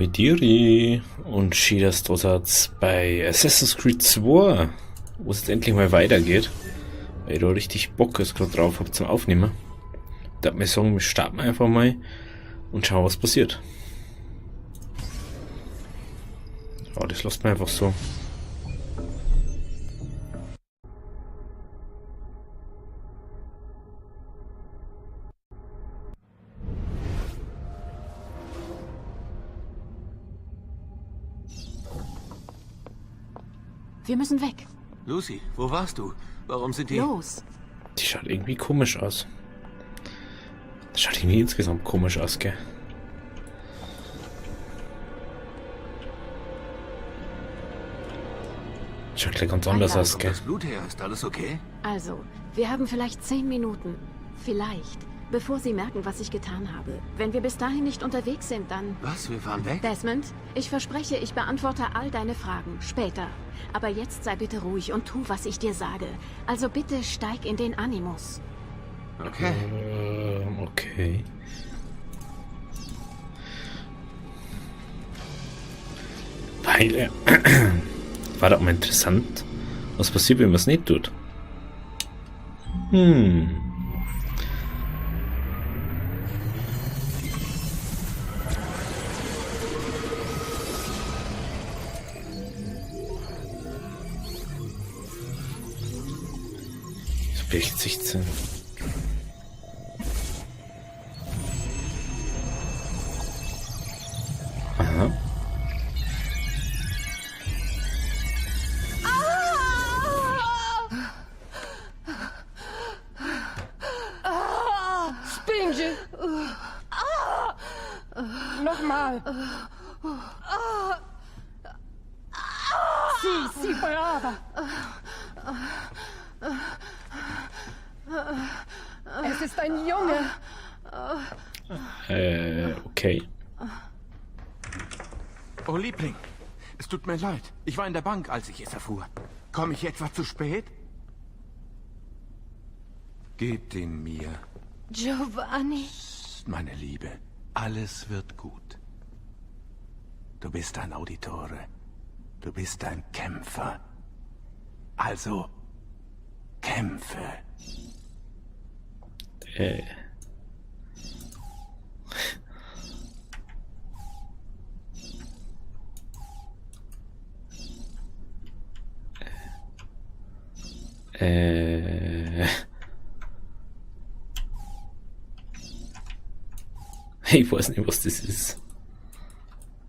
Mediri und Shida-Stossatz bei Assassin's Creed 2, wo es jetzt endlich mal weitergeht, weil ich da richtig Bock jetzt gerade drauf habe zum Aufnehmen. Da hat mir sagen, wir starten einfach mal und schauen, was passiert. Ja, das lässt man einfach so. Wir müssen weg. Lucy, wo warst du? Warum sind die... Los. Die schaut irgendwie komisch aus. Das schaut irgendwie insgesamt komisch aus, gell? Schaut gleich ganz anders aus, gell? Das Blut her, ist alles okay? Also, wir haben vielleicht 10 Minuten. Vielleicht. Bevor Sie merken, was ich getan habe. Wenn wir bis dahin nicht unterwegs sind, dann... Was? Wir fahren weg? Desmond, ich verspreche, ich beantworte all deine Fragen. Später. Aber jetzt sei bitte ruhig und tu, was ich dir sage. Also bitte steig in den Animus. Okay. Okay. Weil, war doch mal interessant, was passiert, wenn man es nicht tut. So 16. Aha. Spinge! Nochmal! Si, brava! Es ist ein Junge! Okay. Oh, Liebling. Es tut mir leid. Ich war in der Bank, als ich es erfuhr. Komme ich etwa zu spät? Gebt ihn mir. Giovanni! Meine Liebe, alles wird gut. Du bist ein Auditore. Du bist ein Kämpfer. Also, kämpfe. Ich weiß nicht, was das ist.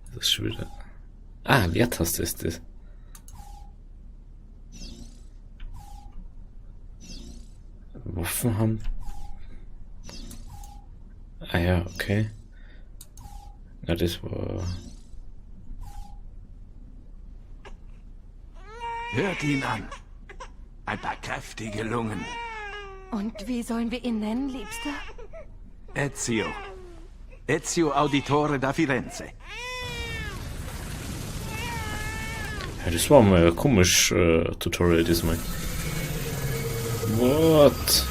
Das ist schon wieder... Ah, Leertaste ist das. Waffen haben... Ah ja, okay. Na, das war... Hört ihn an. Ein paar kräftige Lungen. Und wie sollen wir ihn nennen, Liebster? Ezio. Ezio Auditore da Firenze. Ja, das war mal ein komisch Tutorial diesmal. What?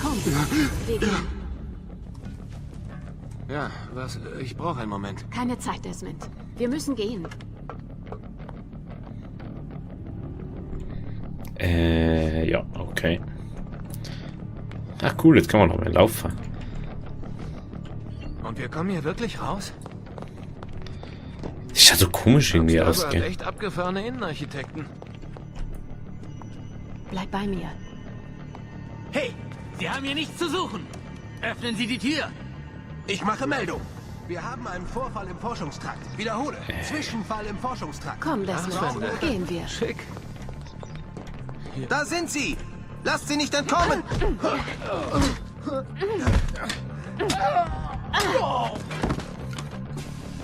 Komm, wir gehen. Ja, was? Ich brauche einen Moment. Keine Zeit, Desmond. Wir müssen gehen. Ja, okay. Ach cool, jetzt kann man noch mal laufen. Und wir kommen hier wirklich raus? Das schaut so komisch irgendwie aus, Das gell? echt abgefahrene Innenarchitekten. Bleib bei mir. Hey, Sie haben hier nichts zu suchen. Öffnen Sie die Tür. Ich mache Meldung. Wir haben einen Vorfall im Forschungstrakt. Wiederhole. Zwischenfall im Forschungstrakt. Komm, Desmond, gehen wir. Schick. Da sind sie! Lasst sie nicht entkommen!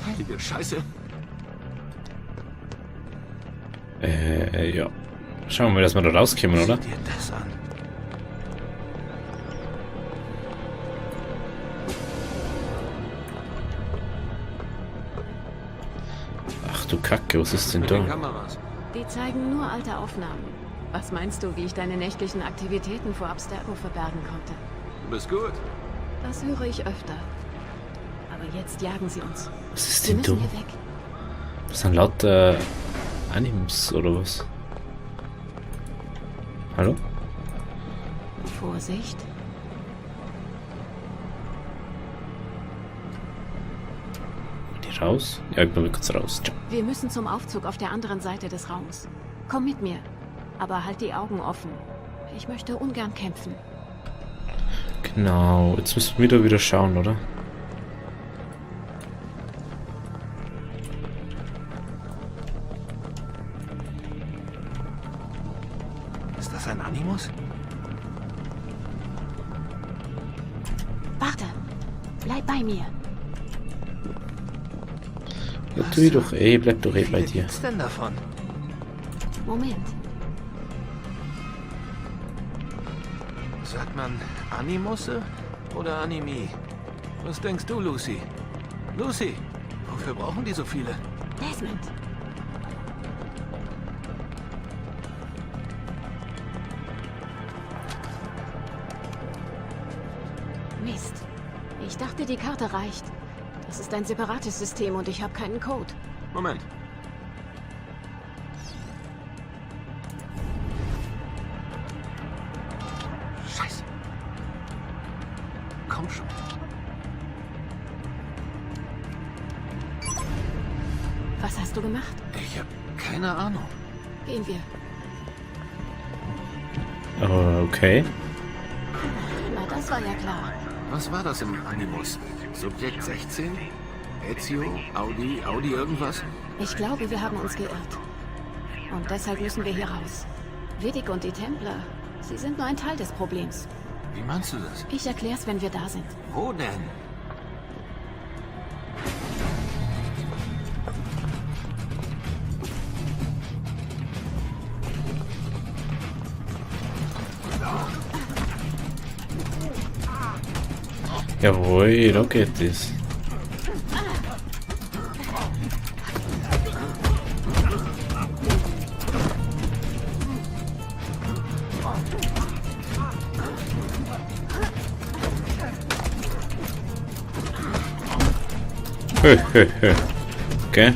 Heilige Scheiße. Ja. Schauen wir mal, dass wir da rauskommen, oder? Sieh dir das an. Ach du Kacke, was ist denn Mit den da? Kameras. Die zeigen nur alte Aufnahmen. Was meinst du, wie ich deine nächtlichen Aktivitäten vor Abstergo verbergen konnte? Du bist gut. Das höre ich öfter. Aber jetzt jagen sie uns. Was ist Wir denn müssen du? hier weg. Das sind lauter Animus oder was? Hallo? Vorsicht. Die raus? Ja, ich bin kurz raus. Ciao. Wir müssen zum Aufzug auf der anderen Seite des Raums. Komm mit mir. Aber halt die Augen offen. Ich möchte ungern kämpfen. Genau, jetzt müssen wir da wieder schauen, oder? Ist das ein Animus? Warte. Bleib bei mir. Ja, tu doch bleib doch Wie bei viele dir. gibt's denn davon? Moment. Sagt man Animusse oder Animi? Was denkst du, Lucy? Lucy, wofür brauchen die so viele? Desmond. Mist. Ich dachte, die Karte reicht. Das ist ein separates System und ich habe keinen Code. Moment. Scheiße. Komm schon. Was hast du gemacht? Ich habe keine Ahnung. Gehen wir. Okay. Na, das war ja klar. Was war das im Animus? Subjekt 16? Ezio? Audi irgendwas? Ich glaube, wir haben uns geirrt. Und deshalb müssen wir hier raus. Vidic und die Templer, sie sind nur ein Teil des Problems. Wie meinst du das? Ich erklär's, wenn wir da sind. Wo denn? Jawohl, da geht es. Okay.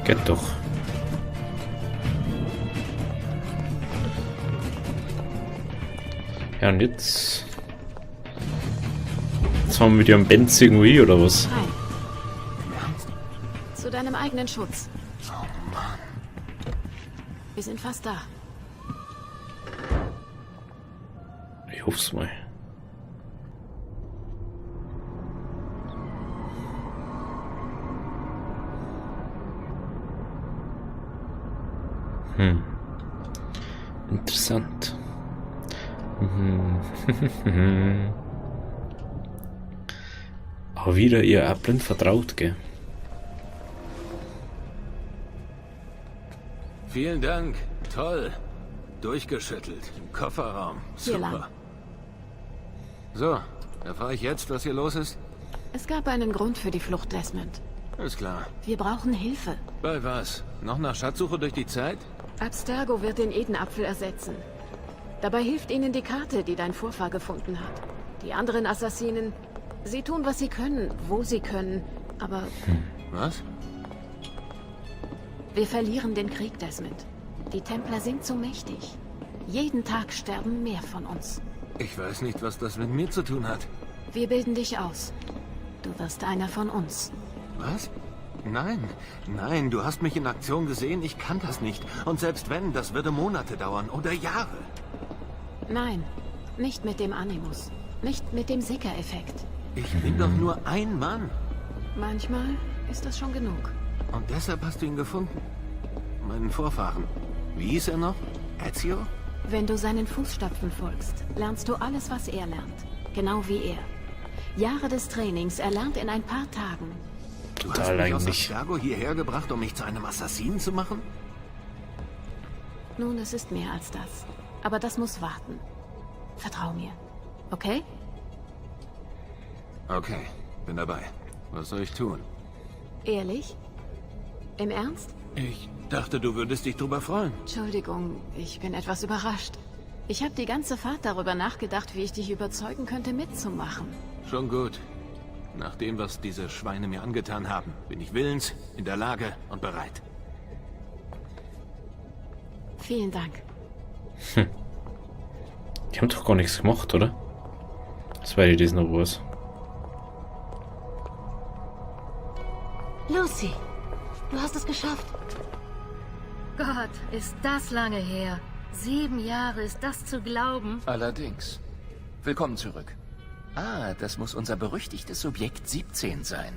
Geht doch. Ja, und jetzt... Jetzt haben wir wieder einen Benz irgendwie, oder was? Rein. Zu deinem eigenen Schutz. Oh Mann. Wir sind fast da. Ich hoff's mal. Interessant. Aber wieder ihr blind vertraut, gell? Vielen Dank. Toll. Durchgeschüttelt. Im Kofferraum. Hier lang. Super. So, erfahre ich jetzt, was hier los ist? Es gab einen Grund für die Flucht, Desmond. Ist klar. Wir brauchen Hilfe. Bei was? Noch nach Schatzsuche durch die Zeit? Abstergo wird den Edenapfel ersetzen. Dabei hilft ihnen die Karte, die dein Vorfahr gefunden hat. Die anderen Assassinen, sie tun, was sie können, wo sie können, aber Was? wir verlieren den Krieg, Desmond. Die Templer sind zu mächtig. Jeden Tag sterben mehr von uns. Ich weiß nicht, was das mit mir zu tun hat. Wir bilden dich aus. Du wirst einer von uns. Was? Nein, du hast mich in Aktion gesehen, ich kann das nicht. Und selbst wenn, das würde Monate dauern oder Jahre. Nein, nicht mit dem Animus. Nicht mit dem Sicker-Effekt. Ich bin doch nur ein Mann. Manchmal ist das schon genug. Und deshalb hast du ihn gefunden. Meinen Vorfahren. Wie hieß er noch? Ezio? Wenn du seinen Fußstapfen folgst, lernst du alles, was er lernt. Genau wie er. Jahre des Trainings erlernt in ein paar Tagen. Du hast Total mich aus eigentlich. Abstergo hierher gebracht, um mich zu einem Assassinen zu machen? Nun, es ist mehr als das. Aber das muss warten. Vertrau mir. Okay? Okay, bin dabei. Was soll ich tun? Ehrlich? Im Ernst? Ich dachte, du würdest dich drüber freuen. Entschuldigung, ich bin etwas überrascht. Ich habe die ganze Fahrt darüber nachgedacht, wie ich dich überzeugen könnte, mitzumachen. Schon gut. Nach dem, was diese Schweine mir angetan haben, bin ich willens, in der Lage und bereit. Vielen Dank. Die haben doch gar nichts gemacht, oder? Das war das noch was. Lucy, du hast es geschafft. Gott, ist das lange her. 7 Jahre, ist das zu glauben? Allerdings. Willkommen zurück. Ah, das muss unser berüchtigtes Subjekt 17 sein.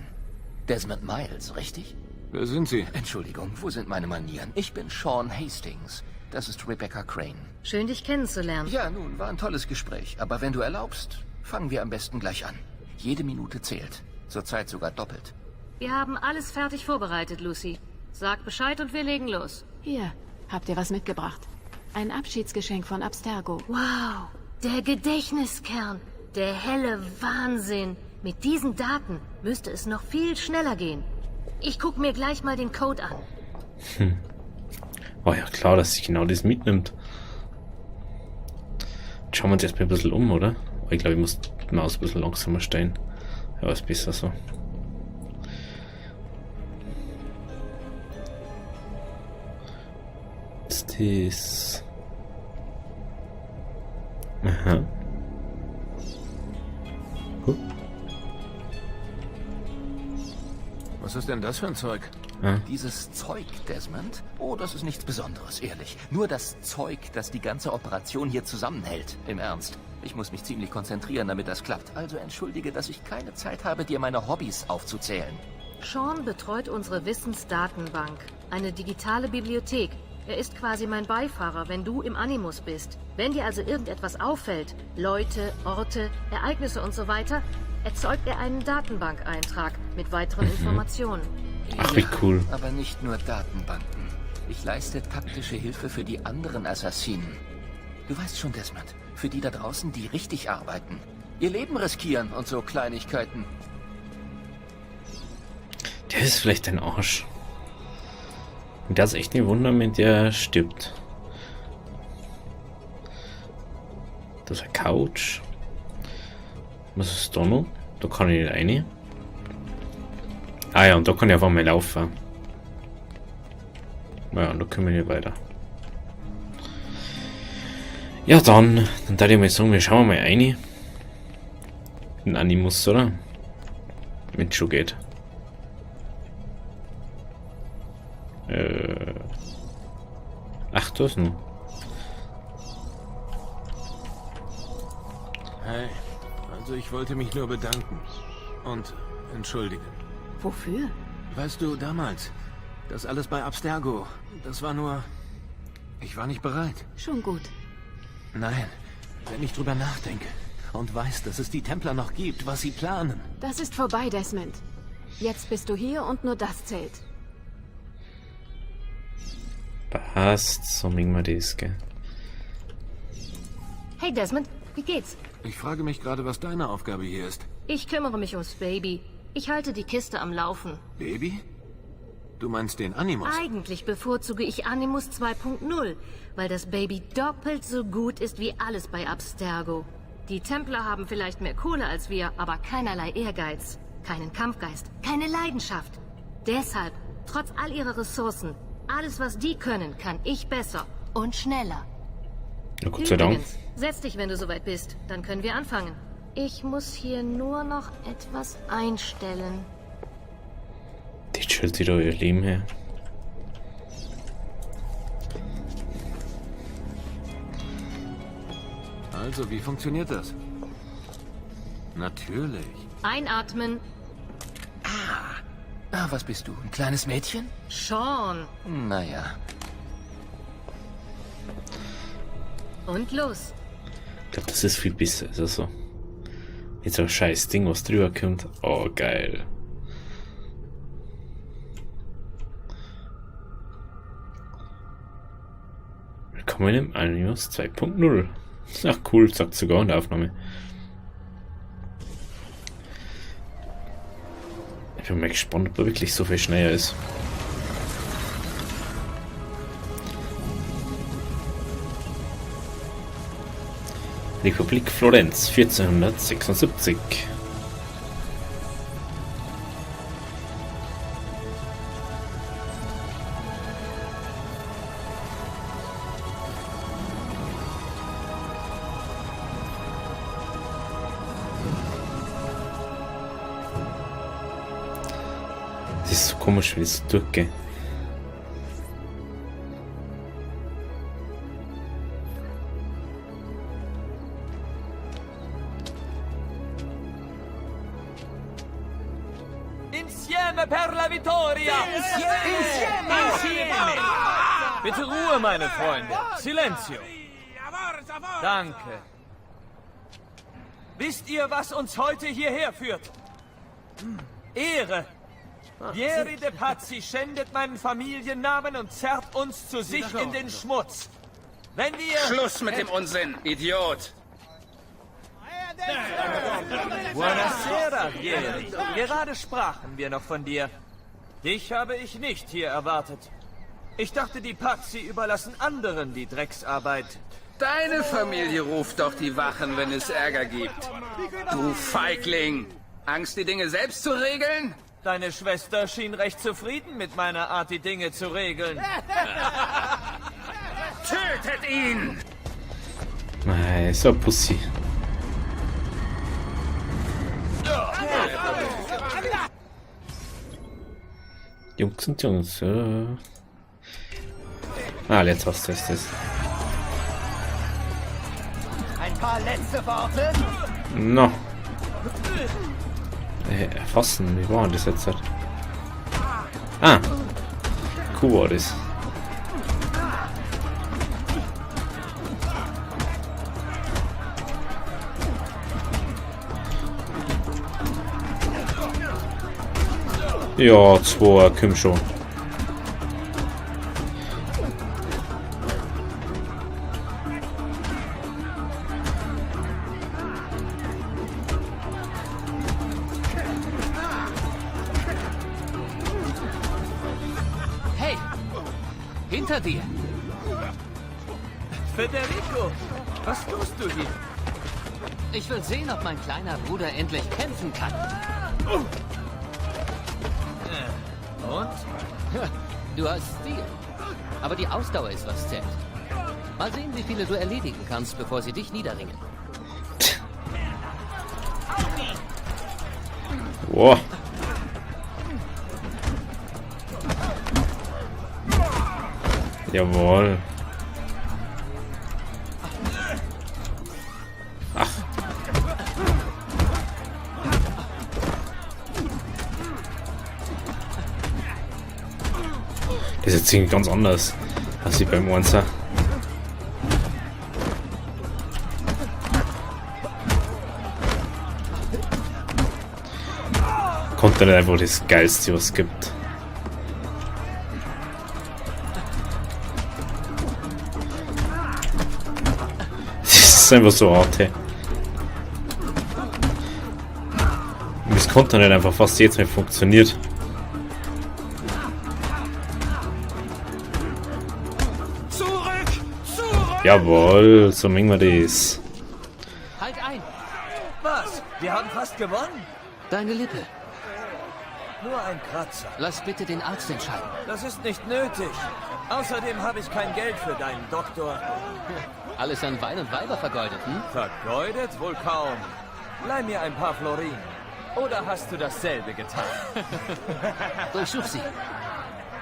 Desmond Miles, richtig? Wer sind Sie? Entschuldigung, wo sind meine Manieren? Ich bin Sean Hastings. Das ist Rebecca Crane. Schön, dich kennenzulernen. Ja, nun, war ein tolles Gespräch. Aber wenn du erlaubst, fangen wir am besten gleich an. Jede Minute zählt. Zurzeit sogar doppelt. Wir haben alles fertig vorbereitet, Lucy. Sag Bescheid und wir legen los. Hier, habt ihr was mitgebracht? Ein Abschiedsgeschenk von Abstergo. Wow, der Gedächtniskern. Der helle Wahnsinn. Mit diesen Daten müsste es noch viel schneller gehen. Ich guck mir gleich mal den Code an. War ja klar, dass sie genau das mitnimmt. Jetzt schauen wir uns erstmal ein bisschen um, oder? Aber ich glaube, ich muss die Maus ein bisschen langsamer stellen. Ja, ist besser so. Ist das... Aha. Was ist denn das für ein Zeug? Dieses Zeug, Desmond? Oh, das ist nichts Besonderes, ehrlich. Nur das Zeug, das die ganze Operation hier zusammenhält. Im Ernst. Ich muss mich ziemlich konzentrieren, damit das klappt. Also entschuldige, dass ich keine Zeit habe, dir meine Hobbys aufzuzählen. Sean betreut unsere Wissensdatenbank. Eine digitale Bibliothek. Er ist quasi mein Beifahrer, wenn du im Animus bist. Wenn dir also irgendetwas auffällt, Leute, Orte, Ereignisse und so weiter, erzeugt er einen Datenbankeintrag mit weiteren Informationen. Ach, wie cool. Aber nicht nur Datenbanken. Ich leiste taktische Hilfe für die anderen Assassinen. Du weißt schon, Desmond, für die da draußen, die richtig arbeiten. Ihr Leben riskieren und so Kleinigkeiten. Der ist vielleicht ein Arsch. Und das ist echt ein Wunder, wenn der stirbt. Das ist eine Couch. Was ist da noch? Da kann ich nicht rein. Ah ja, und da kann ich einfach mal laufen. Ja, und da können wir nicht weiter. Ja, dann würde ich mal sagen, wir schauen mal rein. Ein Animus, oder? Wenn es schon geht. Ach, da ist noch. Hey, also ich wollte mich nur bedanken. Und entschuldigen. Wofür? Weißt du, damals, das alles bei Abstergo, das war nur... Ich war nicht bereit. Schon gut. Nein, wenn ich drüber nachdenke und weiß, dass es die Templer noch gibt, was sie planen. Das ist vorbei, Desmond. Jetzt bist du hier und nur das zählt. Passt, so mögen wir das, gell? Hey Desmond, wie geht's? Ich frage mich gerade, was deine Aufgabe hier ist. Ich kümmere mich ums Baby. Ich halte die Kiste am Laufen. Baby? Du meinst den Animus? Eigentlich bevorzuge ich Animus 2.0, weil das Baby doppelt so gut ist wie alles bei Abstergo. Die Templer haben vielleicht mehr Kohle als wir, aber keinerlei Ehrgeiz, keinen Kampfgeist, keine Leidenschaft. Deshalb, trotz all ihrer Ressourcen, alles was die können, kann ich besser und schneller. Ja, Gott sei Dank. Übrigens, setz dich, wenn du soweit bist, dann können wir anfangen. Ich muss hier nur noch etwas einstellen. Die chillt sich da ihr Leben her. Also, wie funktioniert das? Natürlich. Einatmen. Ah, was bist du? Ein kleines Mädchen? Sean. Naja. Und los. Ich glaube, das ist viel besser. Also so. Jetzt so ein scheiß Ding, was drüber kommt. Oh, geil. Willkommen im Animus 2.0. Ach cool, sagt sogar in der Aufnahme. Ich bin mal gespannt, ob da wirklich so viel schneller ist. Republik Florenz 1476. Das ist so komisch, wie es durchgeht. Insieme per la vittoria! Insieme! Bitte Ruhe, meine Freunde. Silenzio. Danke. Wisst ihr, was uns heute hierher führt? Ehre. Vieri de Pazzi schändet meinen Familiennamen und zerrt uns zu sich in den Schmutz. Wenn wir... Schluss mit dem Unsinn, Idiot! Buonasera, Vieri. Gerade sprachen wir noch von dir. Dich habe ich nicht hier erwartet. Ich dachte, die Pazzi überlassen anderen die Drecksarbeit. Deine Familie ruft doch die Wachen, wenn es Ärger gibt. Du Feigling! Angst, die Dinge selbst zu regeln? Deine Schwester schien recht zufrieden mit meiner Art, die Dinge zu regeln. Tötet ihn! Nein, so Pussy. Jungs und Jungs. Ah, jetzt hast du es. Ein paar letzte Worte. No. Erfassen, wie war denn das jetzt? Ah. Cool war das. Ja, 2, komm schon. Hey! Hinter dir! Federico! Was tust du hier? Ich will sehen, ob mein kleiner Bruder endlich kämpfen kann. Und? Du hast Stil. Aber die Ausdauer ist, was zählt. Mal sehen, wie viele du erledigen kannst, bevor sie dich niederringen. Wow. Jawohl. Ach. Das ist jetzt irgendwie ganz anders als wie beim Monster. Kommt dann einfach das Geilste, was es gibt. Das ist einfach so hart, hey. Das konnte nicht einfach fast jetzt nicht funktioniert. Jawohl, so machen wir das. Halt ein! Was? Wir haben fast gewonnen? Deine Lippe. Nur ein Kratzer. Lass bitte den Arzt entscheiden. Das ist nicht nötig. Außerdem habe ich kein Geld für deinen Doktor. Alles an Wein und Weiber vergeudet, hm? Vergeudet? Wohl kaum. Leih mir ein paar Florinen. Oder hast du dasselbe getan? Durchsuch sie.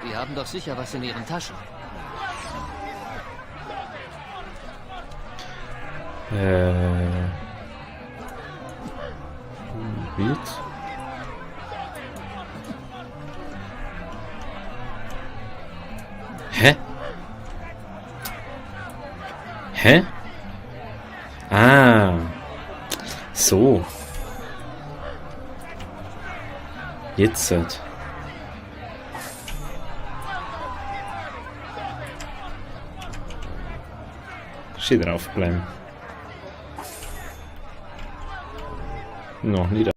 Die haben doch sicher was in ihren Taschen. Bild. Hä? Hä? Ah. So. Jetzt. Steht drauf bleiben. Noch nie.